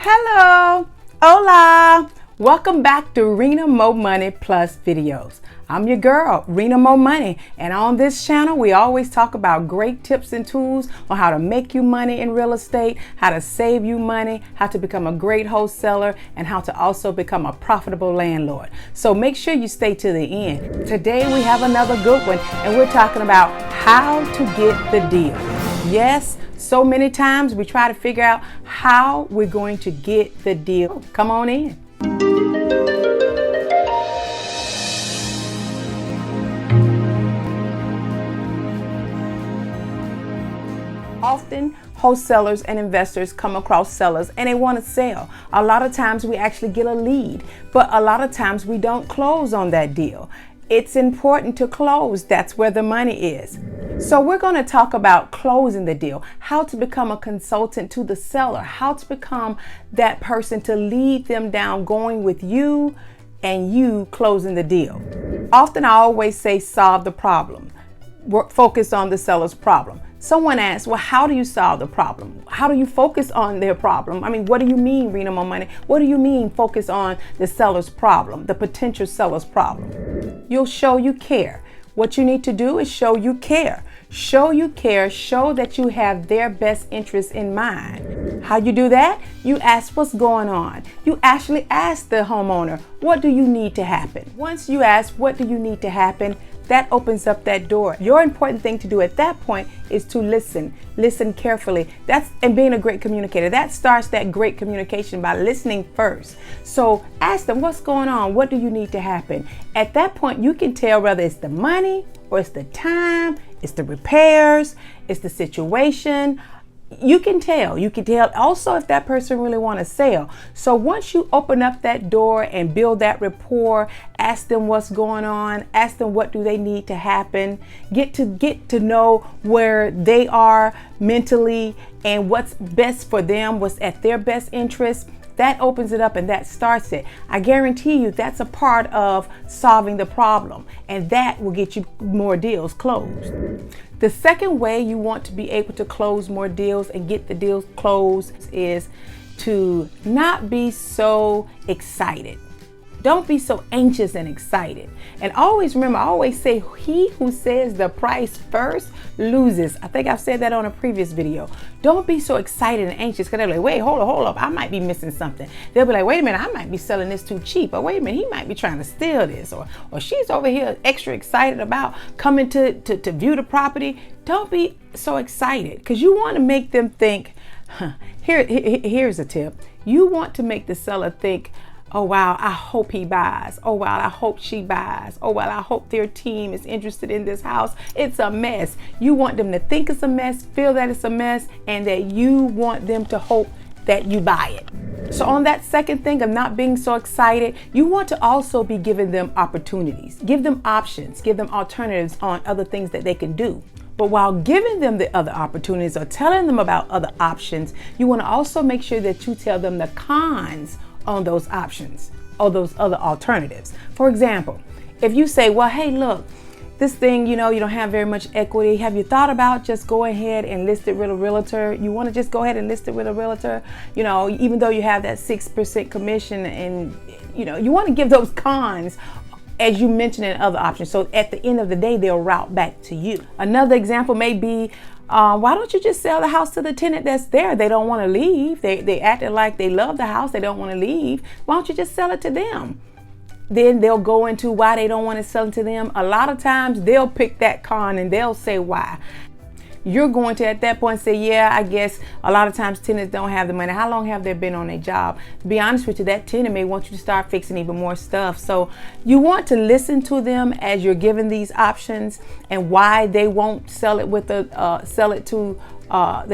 Hello, hola, welcome back to Rena MoMoney Plus videos. I'm your girl, Rena MoMoney, and on this channel we always talk about great tips and tools on how to make you money in real estate, how to save you money, how to become a great wholesaler, and how to also become a profitable landlord. So make sure you stay to the end. Today we have another good one, and we're talking about how to get the deal. Yes, so many times we try to figure out how we're going to get the deal. Come on in. Often wholesalers and investors come across sellers and they want to sell. A lot of times we actually get a lead, but a lot of times we don't close on that deal. It's important to close. That's where the money is. So we're going to talk about closing the deal, how to become a consultant to the seller, how to become that person to lead them down going with you and you closing the deal. Often I always say solve the problem. Focus on the seller's problem. Someone asks, well, how do you solve the problem? How do you focus on their problem? I mean, what do you mean, Rena MoMoney? What do you mean focus on the seller's problem, the potential seller's problem? You'll show you care. What you need to do is show you care. Show you care, show that you have their best interest in mind. How you do that? You ask what's going on. You actually ask the homeowner, what do you need to happen? Once you ask, what do you need to happen? That opens up that door. Your important thing to do at that point is to listen carefully. And being a great communicator. That starts that great communication by listening first. So ask them, what's going on? What do you need to happen? At that point, you can tell whether it's the money or it's the time, it's the repairs, it's the situation. You can tell also if that person really want to sell. So once you open up that door and build that rapport, ask them what's going on, ask them what do they need to happen, get to know where they are mentally and what's best for them, what's at their best interest. That opens it up and that starts it. I guarantee you that's a part of solving the problem, and that will get you more deals closed. The second way you want to be able to close more deals and get the deals closed is to not be so excited. Don't be so anxious and excited. And always remember, I always say, he who says the price first loses. I think I've said that on a previous video. Don't be so excited and anxious because they're like, wait, hold up, I might be missing something. They'll be like, wait a minute, I might be selling this too cheap. Or wait a minute, he might be trying to steal this. Or she's over here extra excited about coming to view the property. Don't be so excited because you want to make them think, here's a tip. You want to make the seller think, oh wow, I hope he buys. Oh wow, I hope she buys. Oh well, I hope their team is interested in this house. It's a mess. You want them to think it's a mess, feel that it's a mess, and that you want them to hope that you buy it. So on that second thing of not being so excited, you want to also be giving them opportunities. Give them options, give them alternatives on other things that they can do. But while giving them the other opportunities or telling them about other options, you want to also make sure that you tell them the cons on those options or those other alternatives. For example, if you say, well, hey, look, this thing, you don't have very much equity. Have you thought about just go ahead and list it with a realtor? You want to just go ahead and list it with a realtor, even though you have that 6% commission, and you want to give those cons as you mentioned in other options. So at the end of the day, they'll route back to you. Another example may be, why don't you just sell the house to the tenant that's there? They don't want to leave. They acting like they love the house. They don't want to leave. Why don't you just sell it to them? Then they'll go into why they don't want to sell it to them. A lot of times they'll pick that con and they'll say why. You're going to at that point say, yeah, I guess a lot of times tenants don't have the money. How long have they been on their job? To be honest with you, that tenant may want you to start fixing even more stuff. So you want to listen to them as you're giving these options and why they won't sell it with the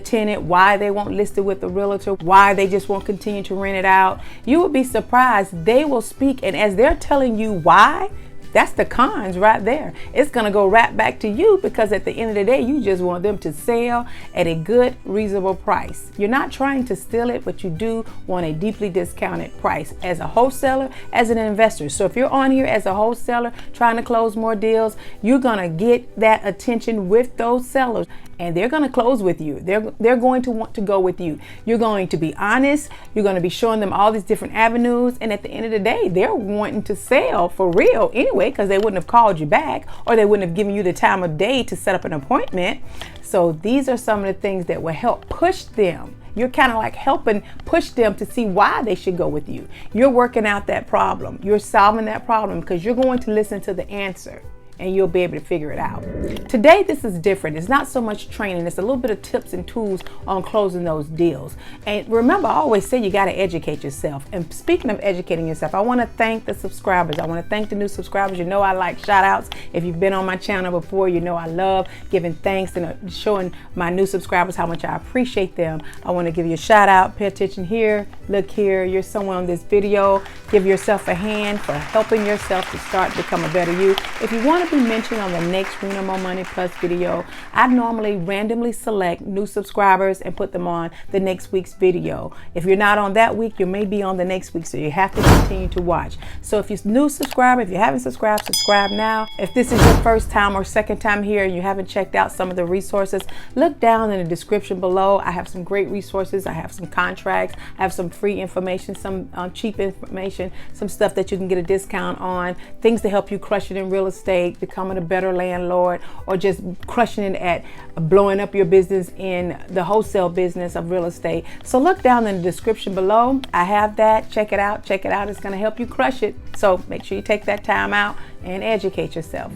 tenant, why they won't list it with the realtor, why they just won't continue to rent it out. You will be surprised. They will speak, and as they're telling you why, That's the cons right there. It's going to go right back to you, because at the end of the day, you just want them to sell at a good, reasonable price. You're not trying to steal it, but you do want a deeply discounted price as a wholesaler, as an investor. So if you're on here as a wholesaler trying to close more deals, you're going to get that attention with those sellers, and they're going to close with you. They're going to want to go with you. You're going to be honest. You're going to be showing them all these different avenues. And at the end of the day, they're wanting to sell for real anyway, because they wouldn't have called you back, or they wouldn't have given you the time of day to set up an appointment. So these are some of the things that will help push them. You're kind of like helping push them to see why they should go with you. You're working out that problem. You're solving that problem, because you're going to listen to the answer, and you'll be able to figure it out. Today, this is different. It's not so much training. It's a little bit of tips and tools on closing those deals. And remember, I always say you got to educate yourself. And speaking of educating yourself, I want to thank the subscribers. I want to thank the new subscribers. You know I like shout outs. If you've been on my channel before, you know I love giving thanks and showing my new subscribers how much I appreciate them. I want to give you a shout out. Pay attention here. Look here. You're someone on this video. Give yourself a hand for helping yourself to start to become a better you. If you want to be mentioned on the next Rena MoMoney Plus video, I normally randomly select new subscribers and put them on the next week's video. If you're not on that week, you may be on the next week, so you have to continue to watch. So if you're a new subscriber, if you haven't subscribed, subscribe now. If this is your first time or second time here and you haven't checked out some of the resources, look down in the description below. I have some great resources. I have some contracts. I have some free information, some cheap information, some stuff that you can get a discount on, things to help you crush it in real estate, becoming a better landlord, or just crushing it at blowing up your business in the wholesale business of real estate. So look down in the description below. I have that. Check it out. Check it out. It's going to help you crush it. So make sure you take that time out and educate yourself.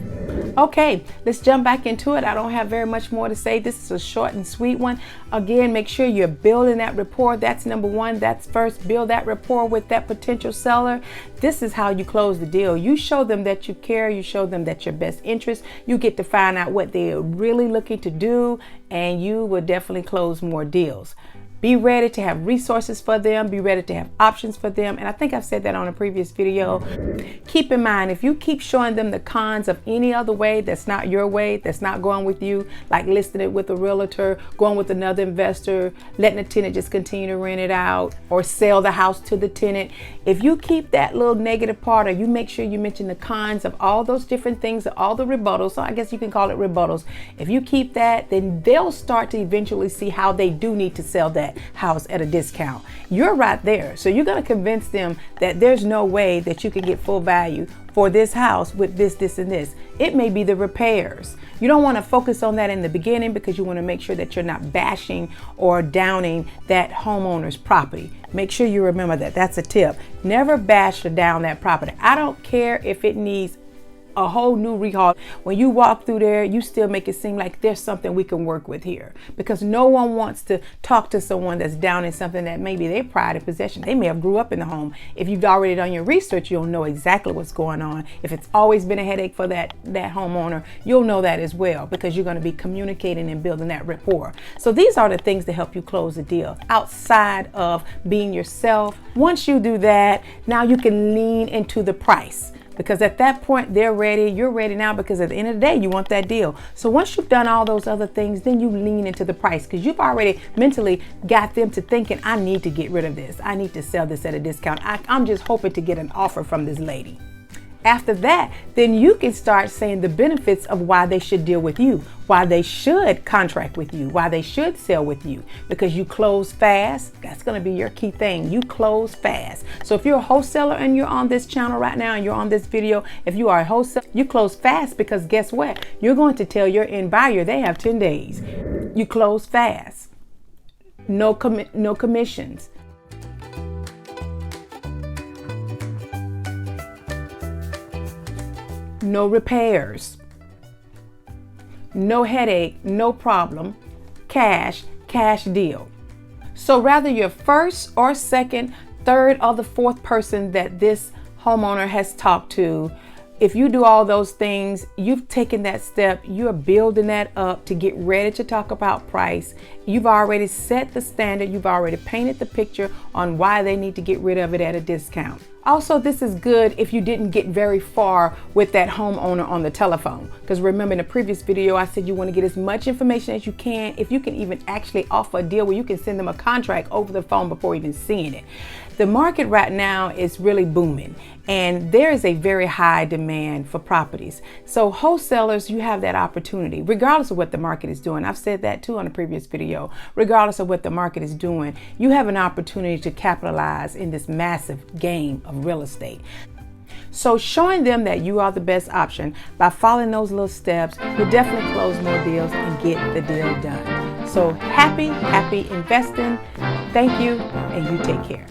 Okay, let's jump back into it. I don't have very much more to say. This is a short and sweet one. Again, make sure you're building that rapport. That's number one. That's first. Build that rapport with that potential seller. This is how you close the deal. You show them that you care. You show them that your best interest. You get to find out what they're really looking to do, and you will definitely close more deals. Be ready to have resources for them. Be ready to have options for them. And I think I've said that on a previous video. Keep in mind, if you keep showing them the cons of any other way that's not your way, that's not going with you, like listing it with a realtor, going with another investor, letting the tenant just continue to rent it out, or sell the house to the tenant. If you keep that little negative part, or you make sure you mention the cons of all those different things, all the rebuttals, so I guess you can call it rebuttals. If you keep that, then they'll start to eventually see how they do need to sell that house at a discount. You're right there. So you're going to convince them that there's no way that you can get full value for this house with this, this, and this. It may be the repairs. You don't want to focus on that in the beginning, because you want to make sure that you're not bashing or downing that homeowner's property. Make sure you remember that. That's a tip. Never bash or down that property. I don't care if it needs a whole new rehaul. When you walk through there, you still make it seem like there's something we can work with here, because no one wants to talk to someone that's down in something that maybe their pride and possession. They may have grew up in the home. If you've already done your research, you'll know exactly what's going on. If it's always been a headache for that homeowner, you'll know that as well, because you're going to be communicating and building that rapport. So these are the things to help you close the deal outside of being yourself. Once you do that, now you can lean into the price. Because at that point, they're ready. You're ready now, because at the end of the day, you want that deal. So once you've done all those other things, then you lean into the price, because you've already mentally got them to thinking, I need to get rid of this. I need to sell this at a discount. I'm just hoping to get an offer from this lady. After that, then you can start saying the benefits of why they should deal with you, why they should contract with you, why they should sell with you, because you close fast. That's going to be your key thing. You close fast. So if you're a wholesaler and you're on this channel right now and you're on this video, if you are a wholesaler, you close fast, because guess what? You're going to tell your end buyer they have 10 days. You close fast. No commissions. No repairs, no headache, no problem, cash deal. So rather you're first or second, third, or the fourth person that this homeowner has talked to, if you do all those things, you've taken that step, you're building that up to get ready to talk about price. You've already set the standard, you've already painted the picture on why they need to get rid of it at a discount. Also, this is good if you didn't get very far with that homeowner on the telephone. Because remember in the previous video, I said you want to get as much information as you can. If you can even actually offer a deal where you can send them a contract over the phone before even seeing it. The market right now is really booming and there is a very high demand for properties. So wholesalers, you have that opportunity regardless of what the market is doing. I've said that too on a previous video. Regardless of what the market is doing, you have an opportunity to capitalize in this massive game of real estate. So showing them that you are the best option by following those little steps, you'll definitely close more deals and get the deal done. So happy investing. Thank you, and you take care.